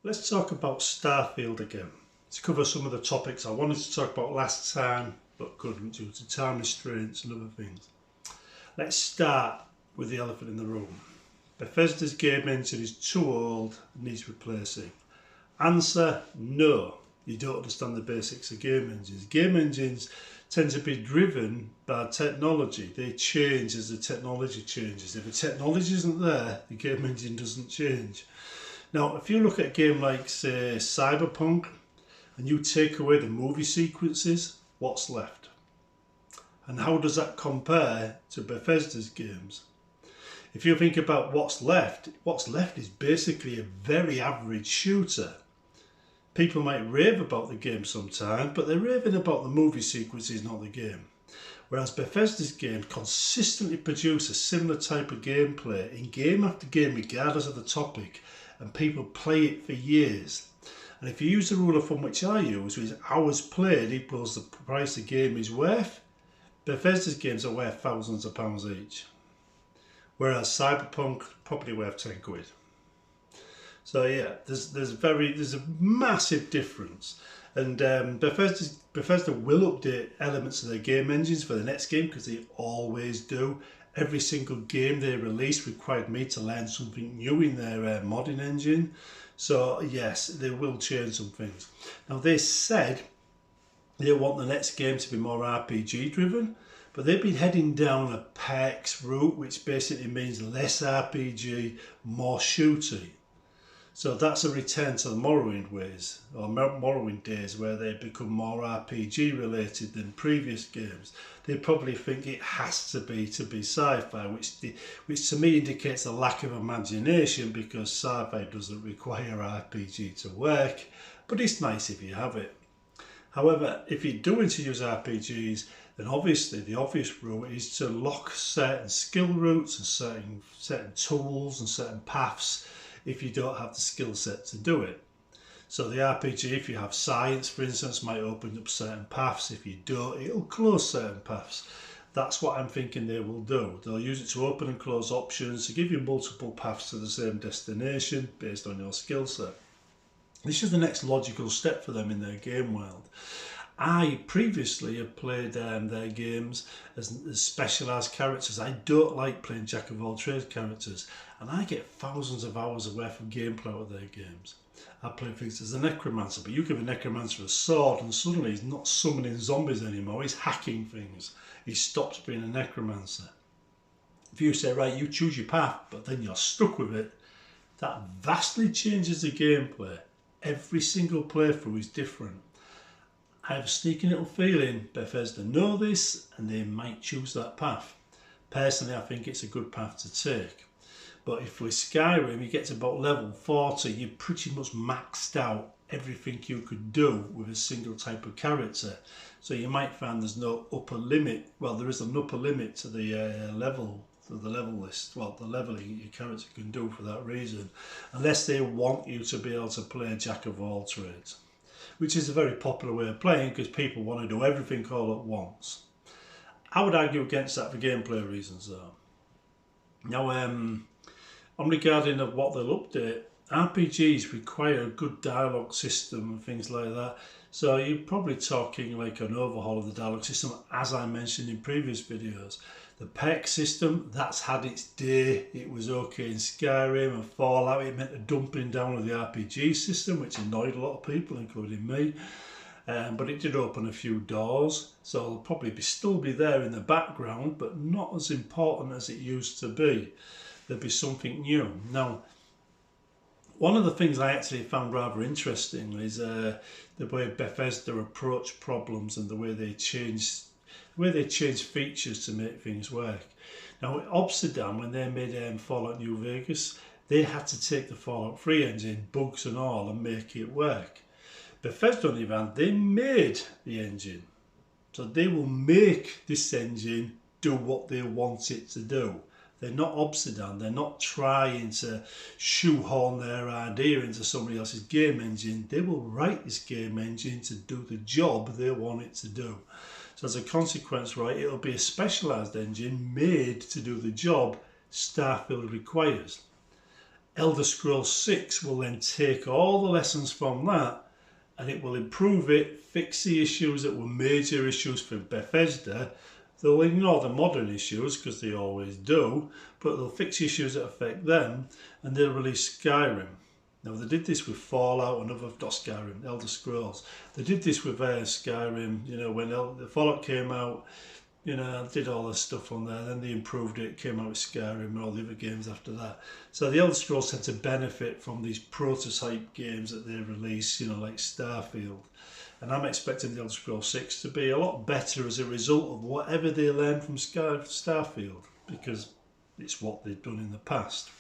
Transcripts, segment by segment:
Let's talk about Starfield again, to cover some of the topics I wanted to talk about last time but couldn't due to time restraints and other things. Let's start with the elephant in the room. Bethesda's game engine is too old and needs replacing. Answer: no. You don't understand the basics of game engines. Game engines tend to be driven by technology. They change as the technology changes. If the technology isn't there, the game engine doesn't change. Now, if you look at a game like, say, Cyberpunk, and you take away the movie sequences, what's left? And how does that compare to Bethesda's games? If you think about what's left is basically a very average shooter. People might rave about the game sometimes, but they're raving about the movie sequences, not the game. Whereas Bethesda's games consistently produce a similar type of gameplay in game after game, regardless of the topic, and people play it for years. And if you use the rule of thumb which I use, which is hours played equals the price the game is worth, Bethesda's games are worth thousands of pounds each. Whereas Cyberpunk probably worth 10 quid. So yeah, there's a massive difference. And Bethesda will update elements of their game engines for the next game, because they always do. Every single game they release required me to learn something new in their modding engine. So yes, they will change some things. Now, they said they want the next game to be more RPG driven, but they've been heading down a PEX route, which basically means less RPG, more shooting. So that's a return to the Morrowind ways, or Morrowind days, where they become more RPG related than previous games. They probably think it has to be sci-fi, which to me indicates a lack of imagination, because sci-fi doesn't require RPG to work, but it's nice if you have it. However, if you do introduce RPGs, then obviously the obvious route is to lock certain skill routes and certain tools and certain paths if you don't have the skill set to do it. So the RPG, if you have science, for instance, might open up certain paths. If you don't, it'll close certain paths. That's what I'm thinking they will do. They'll use it to open and close options, to give you multiple paths to the same destination based on your skill set. This is the next logical step for them in their game world. I previously have played their games as specialised characters. I don't like playing jack of all trades characters, and I get thousands of hours worth of gameplay out of their games. I play things as a necromancer, but you give a necromancer a sword and suddenly he's not summoning zombies anymore, he's hacking things. He stops being a necromancer. If you say, right, you choose your path, but then you're stuck with it, that vastly changes the gameplay. Every single playthrough is different. I have a sneaking little feeling Bethesda know this and they might choose that path. Personally, I think it's a good path to take. But if with Skyrim you get to about level 40, you're pretty much maxed out everything you could do with a single type of character. So you might find there's no upper limit. Well, there is an upper limit to the level list. Well, the leveling your character can do for that reason, unless they want you to be able to play a jack of all trades, which is a very popular way of playing because people want to do everything all at once. I would argue against that for gameplay reasons though. Now, on regarding of what they'll update, RPGs require a good dialogue system and things like that. So you're probably talking like an overhaul of the dialogue system, as I mentioned in previous videos. The PEX system, that's had its day. It was okay in Skyrim and Fallout. It meant a dumping down of the RPG system, which annoyed a lot of people, including me. But it did open a few doors, so it'll probably still be there in the background, but not as important as it used to be. There'll be something new. Now, one of the things I actually found rather interesting is the way Bethesda approach problems and the way they change features to make things work. Now, Obsidian, when they made Fallout New Vegas, they had to take the Fallout 3 engine, bugs and all, and make it work. Bethesda, on the other hand, they made the engine. So they will make this engine do what they want it to do. They're not Obsidian, they're not trying to shoehorn their idea into somebody else's game engine. They will write this game engine to do the job they want it to do. So as a consequence, right, it'll be a specialised engine made to do the job Starfield requires. Elder Scrolls 6 will then take all the lessons from that and it will improve it, fix the issues that were major issues for Bethesda. They'll ignore the modern issues because they always do, but they'll fix issues that affect them and they'll release Skyrim. Now they did this with Fallout and other, not Skyrim, Elder Scrolls. They did this with Skyrim, you know, when the Fallout came out, you know, did all this stuff on there, then they improved it, came out with Skyrim and all the other games after that. So the Elder Scrolls tend to benefit from these prototype games that they release, you know, like Starfield. And I'm expecting the Elder Scrolls 6 to be a lot better as a result of whatever they learned from Starfield, because it's what they've done in the past.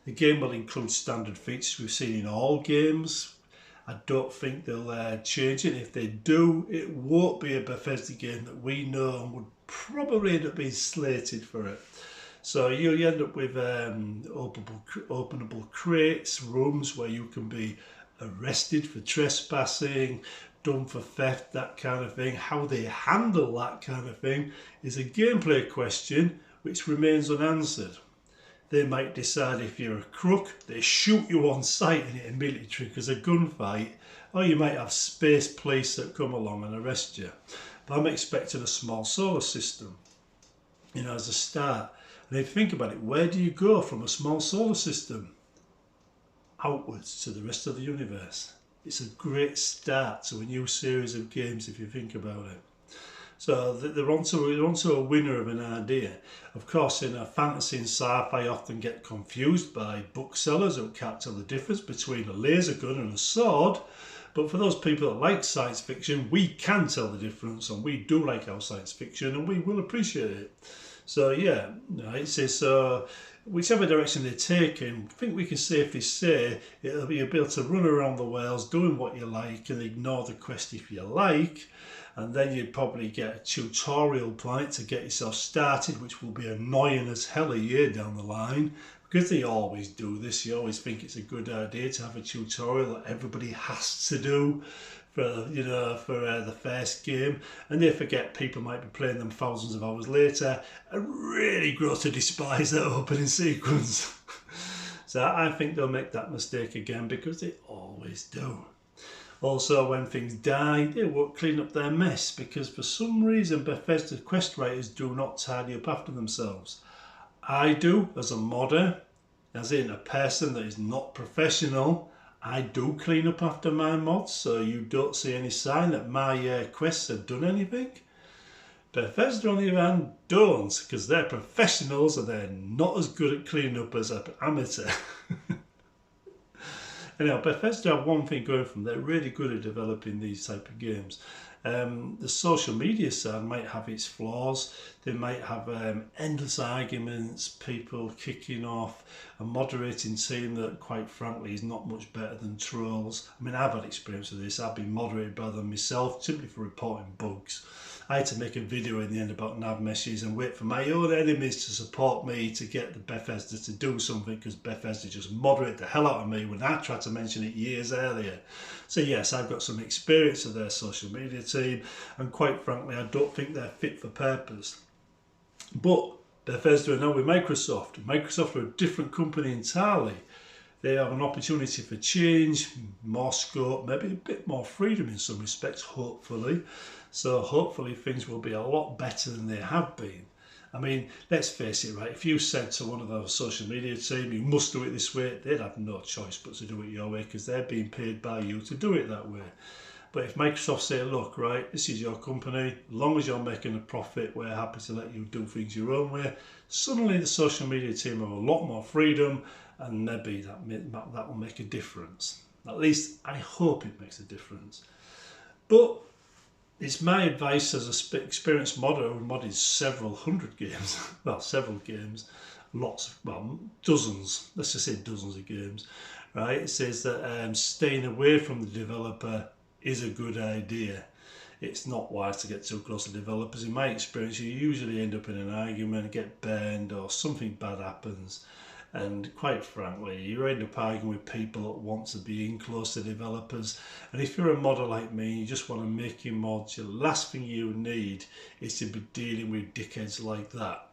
The game will include standard features we've seen in all games. I don't think they'll change it. If they do, it won't be a Bethesda game that we know and would probably end up being slated for it. So you end up with openable crates, rooms where you can be arrested for trespassing, done for theft, that kind of thing. How they handle that kind of thing is a gameplay question which remains unanswered. They might decide if you're a crook, they shoot you on sight and it immediately triggers a gunfight, or you might have space police that come along and arrest you. But I'm expecting a small solar system, you know, as a start. And if you think about it, where do you go from a small solar system? Outwards to the rest of the universe. It's a great start to a new series of games if you think about it. So they're onto a winner of an idea. Of course, in a fantasy and sci-fi often get confused by booksellers who can't tell the difference between a laser gun and a sword. But for those people that like science fiction, we can tell the difference, and we do like our science fiction, and we will appreciate it. So yeah, right, so whichever direction they're taking, I think we can safely say you'll be able to run around the worlds doing what you like and ignore the quest if you like. And then you'd probably get a tutorial planet to get yourself started, which will be annoying as hell a year down the line, because they always do this. You always think it's a good idea to have a tutorial that everybody has to do for, you know, for the first game, and they forget people might be playing them thousands of hours later and really grow to despise that opening sequence. So I think they'll make that mistake again, because they always do. Also, when things die, they won't clean up their mess, because for some reason Bethesda quest writers do not tidy up after themselves. I do, as a modder, as in a person that is not professional. I do clean up after my mods, so you don't see any sign that my quests have done anything. Bethesda, on the other hand, don't, because they're professionals and they're not as good at cleaning up as an amateur. Anyhow, Bethesda have one thing going for them. They're really good at developing these type of games. The social media side might have its flaws. They might have endless arguments, people kicking off, a moderating team that, quite frankly, is not much better than trolls. I mean, I've had experience with this. I've been moderated by them myself, simply for reporting bugs. I had to make a video in the end about nav meshes and wait for my own enemies to support me to get the Bethesda to do something, because Bethesda just moderate the hell out of me when I tried to mention it years earlier. So yes, I've got some experience of their social media team, and quite frankly, I don't think they're fit for purpose. But Bethesda are now with Microsoft. Microsoft are a different company entirely. They have an opportunity for change, more scope, maybe a bit more freedom in some respects, hopefully. So hopefully things will be a lot better than they have been. I mean, let's face it, right? If you said to one of our social media team, you must do it this way, they'd have no choice but to do it your way, because they're being paid by you to do it that way. But if Microsoft say, look, right, this is your company, as long as you're making a profit, we're happy to let you do things your own way, suddenly the social media team have a lot more freedom, and maybe that will make a difference. At least I hope it makes a difference. But it's my advice as an experienced modder who modded several hundred games, well, several games, dozens, let's just say dozens of games, right? It says that staying away from the developer is a good idea. It's not wise to get too close to developers. In my experience, you usually end up in an argument, get banned, or something bad happens. And quite frankly, you end up arguing with people that want to be in close to developers. And if you're a modder like me, you just want to make your mods, the last thing you need is to be dealing with dickheads like that.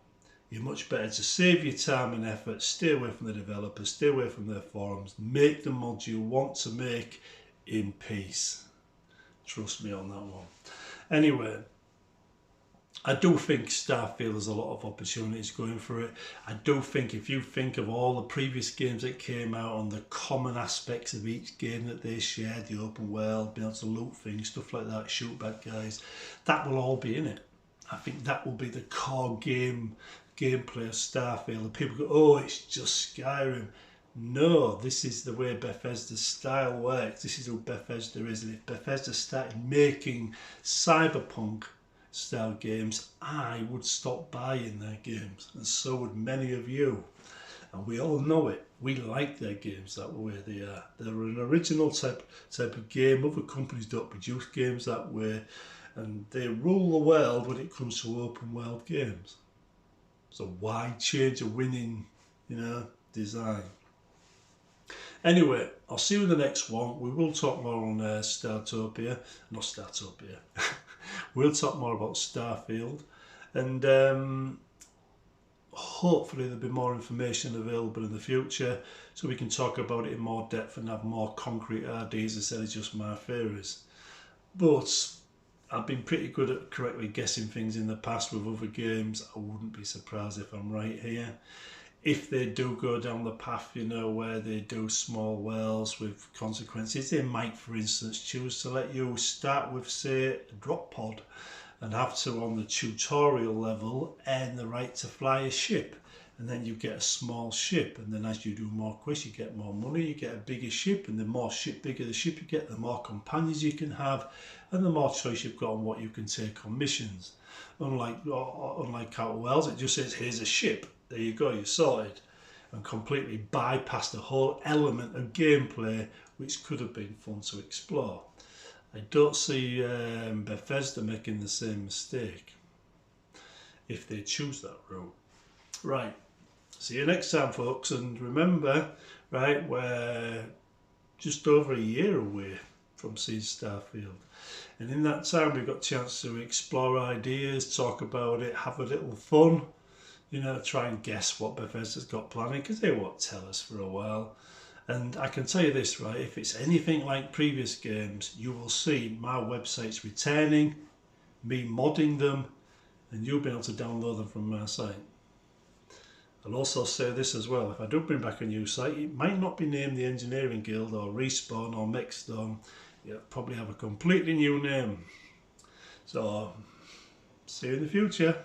You're much better to save your time and effort, stay away from the developers, stay away from their forums, make the mods you want to make in peace. Trust me on that one. Anyway, I do think Starfield has a lot of opportunities going for it. I do think if you think of all the previous games that came out and the common aspects of each game that they shared, the open world, being able to loot things, stuff like that, shoot bad guys, that will all be in it. I think that will be the core gameplay of Starfield. And people go, oh, it's just Skyrim. No, this is the way Bethesda's style works. This is who Bethesda is. And if Bethesda started making cyberpunk style games, I would stop buying their games, and so would many of you. And we all know it. We like their games that way they are. They're an original type of game. Other companies don't produce games that way, and they rule the world when it comes to open world games. So why change a winning, design? Anyway, I'll see you in the next one. We will talk more on Startopia. Not Startopia. We'll talk more about Starfield. And hopefully there'll be more information available in the future so we can talk about it in more depth and have more concrete ideas instead of just my theories. But I've been pretty good at correctly guessing things in the past with other games. I wouldn't be surprised if I'm right here. If they do go down the path, where they do small worlds with consequences, they might, for instance, choose to let you start with, say, a drop pod and have to, on the tutorial level, earn the right to fly a ship. And then you get a small ship, and then as you do more quests, you get more money, you get a bigger ship, and the bigger the ship you get, the more companions you can have, and the more choice you've got on what you can take on missions. Unlike Outer Worlds, it just says, here's a ship. There you go, you're sorted, and completely bypassed the whole element of gameplay which could have been fun to explore. I don't see Bethesda making the same mistake if they choose that route. Right, see you next time, folks, and remember, right, we're just over a year away from seeing Starfield, and in that time we've got a chance to explore ideas, talk about it, have a little fun. Try and guess what Bethesda's got planning, because they won't tell us for a while. And I can tell you this, right, if it's anything like previous games, you will see my websites returning, me modding them, and you'll be able to download them from my site. I'll also say this as well, if I do bring back a new site, it might not be named the Engineering Guild or Respawn or Mechstone. It'll probably have a completely new name. So, see you in the future.